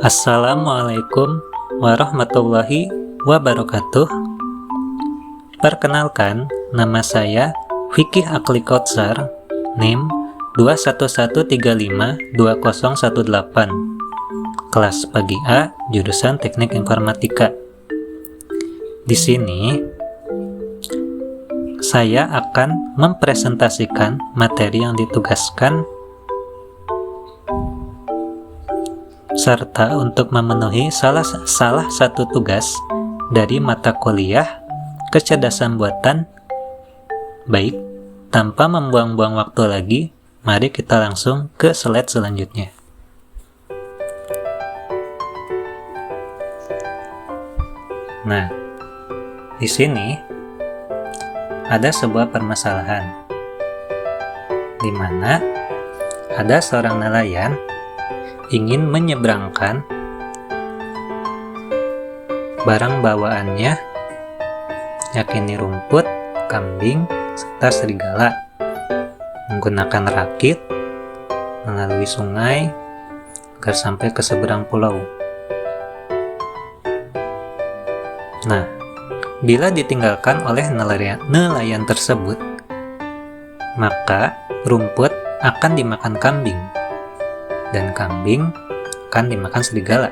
Assalamualaikum warahmatullahi wabarakatuh. Perkenalkan, nama saya Fikih Akli Kautsar, NIM 211352018, kelas pagi A, jurusan Teknik Informatika. Di sini saya akan mempresentasikan materi yang ditugaskan serta untuk memenuhi salah satu tugas dari mata kuliah kecerdasan buatan. Baik, tanpa membuang-buang waktu lagi, mari kita langsung ke slide selanjutnya. Nah, di sini ada sebuah permasalahan di mana ada seorang nelayan ingin menyeberangkan barang bawaannya, yakni rumput, kambing, serta serigala, menggunakan rakit melalui sungai agar sampai ke seberang pulau. Nah, bila ditinggalkan oleh nelayan tersebut, maka rumput akan dimakan kambing dan kambing akan dimakan serigala.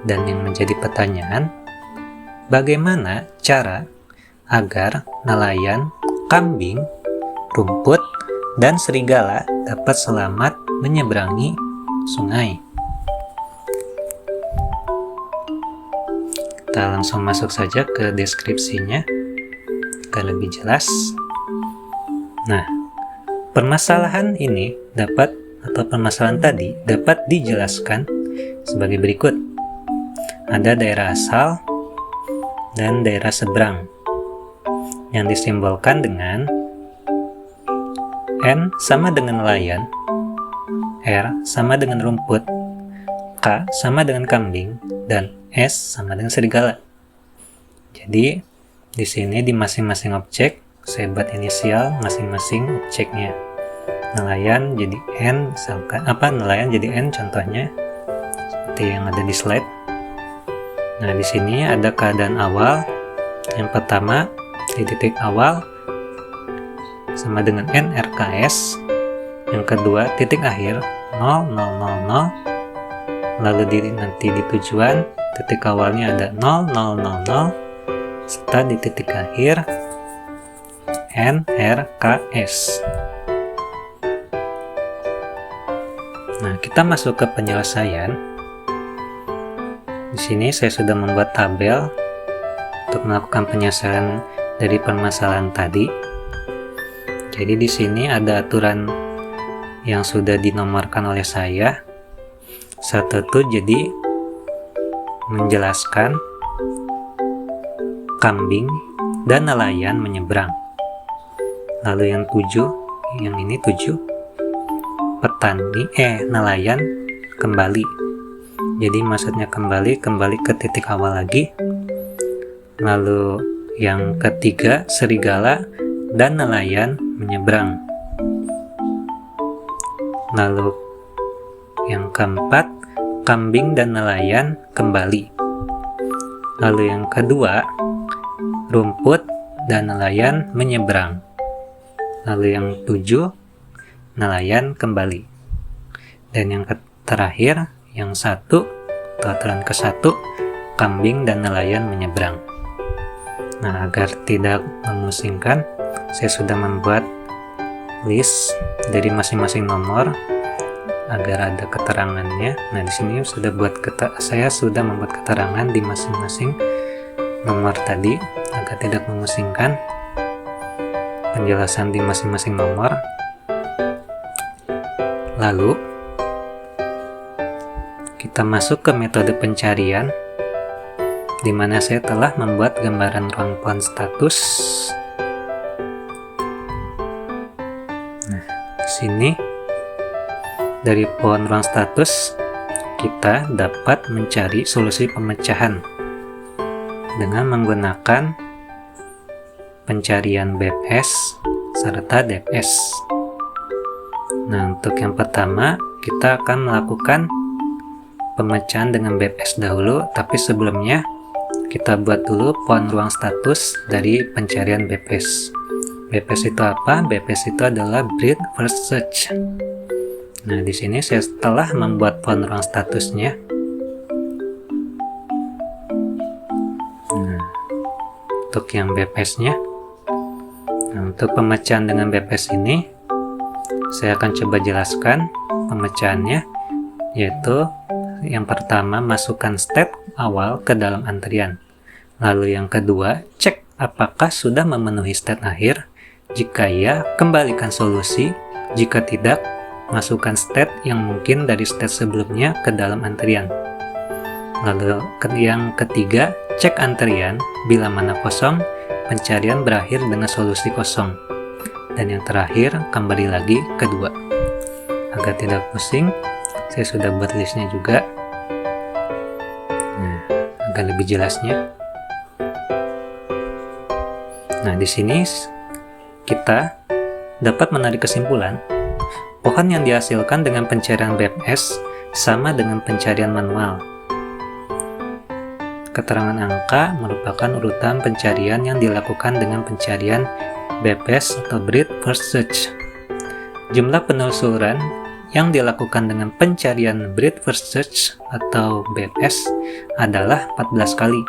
Dan yang menjadi pertanyaan, bagaimana cara agar nelayan, kambing, rumput, dan serigala dapat selamat menyeberangi sungai? Kita langsung masuk saja ke deskripsinya agar lebih jelas. Nah, permasalahan tadi dapat dijelaskan sebagai berikut. Ada daerah asal dan daerah seberang yang disimbolkan dengan N sama dengan nelayan, R sama dengan rumput, K sama dengan kambing, dan S sama dengan serigala. Jadi di sini di masing-masing objek saya buat inisial masing-masing objeknya. Nelayan jadi N, misalkan nelayan jadi N contohnya seperti yang ada di slide. Nah, di sini ada keadaan awal. Yang pertama, di titik awal sama dengan N RKS. Yang kedua, titik akhir 0, 0, 0, 0. Lalu nanti di tujuan, titik awalnya ada 0, 0, 0, 0. Serta di titik akhir N RKS. Nah, kita masuk ke penyelesaian. Di sini saya sudah membuat tabel untuk melakukan penyelesaian dari permasalahan tadi. Jadi di sini ada aturan yang sudah dinomorkan oleh saya. Satu itu jadi menjelaskan kambing dan nelayan menyeberang. Lalu yang 7, yang ini 7. Nelayan kembali. Jadi maksudnya kembali ke titik awal lagi. Lalu yang ketiga, serigala dan nelayan menyeberang. Lalu yang keempat, kambing dan nelayan kembali. Lalu yang kedua, rumput dan nelayan menyeberang. Lalu yang 7, nelayan kembali. Dan yang terakhir, yang 1, aturan ke-1, kambing dan nelayan menyeberang. Nah, agar tidak memusingkan, saya sudah membuat list dari masing-masing nomor agar ada keterangannya. Nah, di sini saya sudah membuat keterangan di masing-masing nomor tadi agar tidak memusingkan penjelasan di masing-masing nomor. Lalu kita masuk ke metode pencarian, di mana saya telah membuat gambaran ruang pohon status. Nah, di sini dari pohon ruang status kita dapat mencari solusi pemecahan dengan menggunakan pencarian BPS serta DPS. Nah, untuk yang pertama kita akan melakukan pemecahan dengan BPS dahulu, tapi sebelumnya kita buat dulu pohon ruang status dari pencarian BPS. BPS itu apa? BPS itu adalah breadth first search. Nah, di sini saya telah membuat pohon ruang statusnya. Nah, untuk yang BPS-nya. Nah, untuk pemecahan dengan BPS ini, saya akan coba jelaskan pemecahannya, yaitu yang pertama, masukkan state awal ke dalam antrian. Lalu yang kedua, cek apakah sudah memenuhi state akhir. Jika ya, kembalikan solusi. Jika tidak, masukkan state yang mungkin dari state sebelumnya ke dalam antrian. Lalu yang ketiga, cek antrian. Bila mana kosong, pencarian berakhir dengan solusi kosong. Dan yang terakhir, kembali lagi ke 2. Agar tidak pusing, saya sudah buat listnya juga. Nah, agar lebih jelasnya. Nah, di sini kita dapat menarik kesimpulan, pohon yang dihasilkan dengan pencarian BPS sama dengan pencarian manual. Keterangan angka merupakan urutan pencarian yang dilakukan dengan pencarian BPS atau breadth first search. Jumlah penelusuran yang dilakukan dengan pencarian breadth first search atau BPS adalah 14 kali.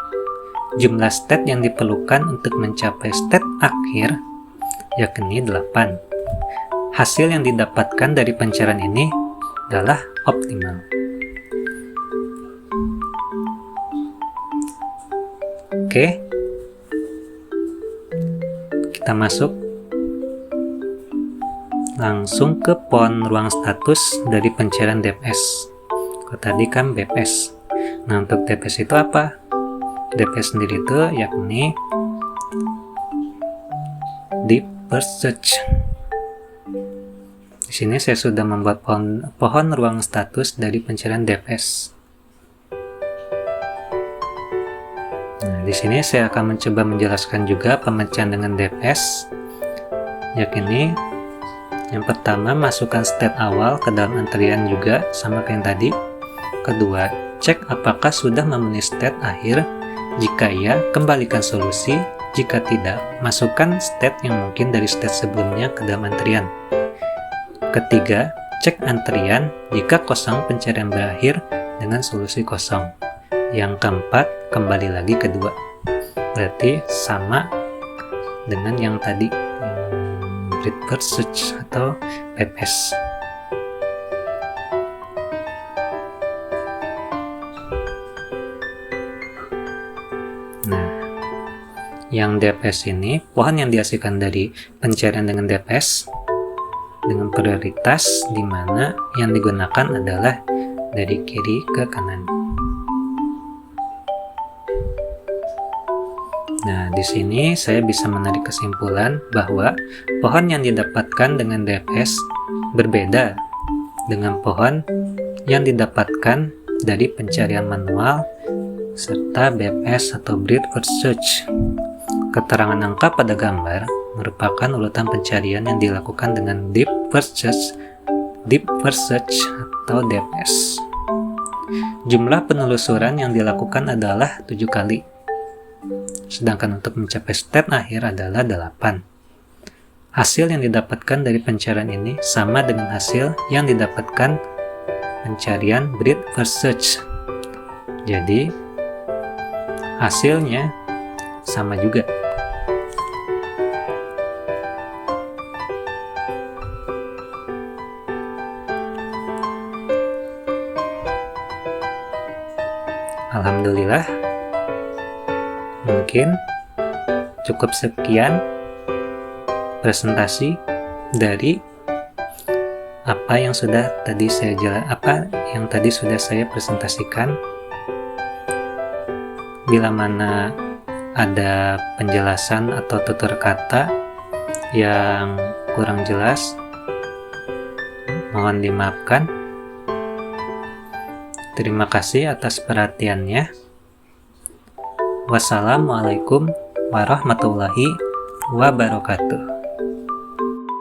Jumlah state yang diperlukan untuk mencapai state akhir yakni 8. Hasil yang didapatkan dari pencarian ini adalah optimal. Oke, kita masuk langsung ke pohon ruang status dari pencarian DPS. Kalau tadi kan BPS. Nah, untuk DPS itu apa? DPS sendiri itu yakni deep first search. Di sini saya sudah membuat pohon ruang status dari pencarian DPS. Nah, di sini saya akan mencoba menjelaskan juga pemecahan dengan DPS, yakni yang pertama, masukkan state awal ke dalam antrian juga sama kayak yang tadi. Kedua, cek apakah sudah memenuhi state akhir. Jika ya, kembalikan solusi. Jika tidak, masukkan state yang mungkin dari state sebelumnya ke dalam antrian. Ketiga, cek antrian. Jika kosong, pencarian berakhir dengan solusi kosong. Yang keempat, kembali lagi ke 2. Berarti sama dengan yang tadi, breadth first search atau BPS. Nah, yang DPS ini, pohon yang dihasilkan dari pencarian dengan DPS dengan prioritas di mana yang digunakan adalah dari kiri ke kanan. Nah, di sini saya bisa menarik kesimpulan bahwa pohon yang didapatkan dengan DPS berbeda dengan pohon yang didapatkan dari pencarian manual serta BPS atau breadth first search. Keterangan angka pada gambar merupakan urutan pencarian yang dilakukan dengan deep first search atau DPS. Jumlah penelusuran yang dilakukan adalah 7 kali. Sedangkan untuk mencapai state akhir adalah 8. Hasil yang didapatkan dari pencarian ini sama dengan hasil yang didapatkan pencarian breadth first search. Jadi, hasilnya sama juga. Alhamdulillah. Mungkin cukup sekian presentasi dari apa yang sudah tadi saya presentasikan. Bila mana ada penjelasan atau tutur kata yang kurang jelas, mohon dimaafkan. Terima kasih atas perhatiannya. Wassalamualaikum warahmatullahi wabarakatuh.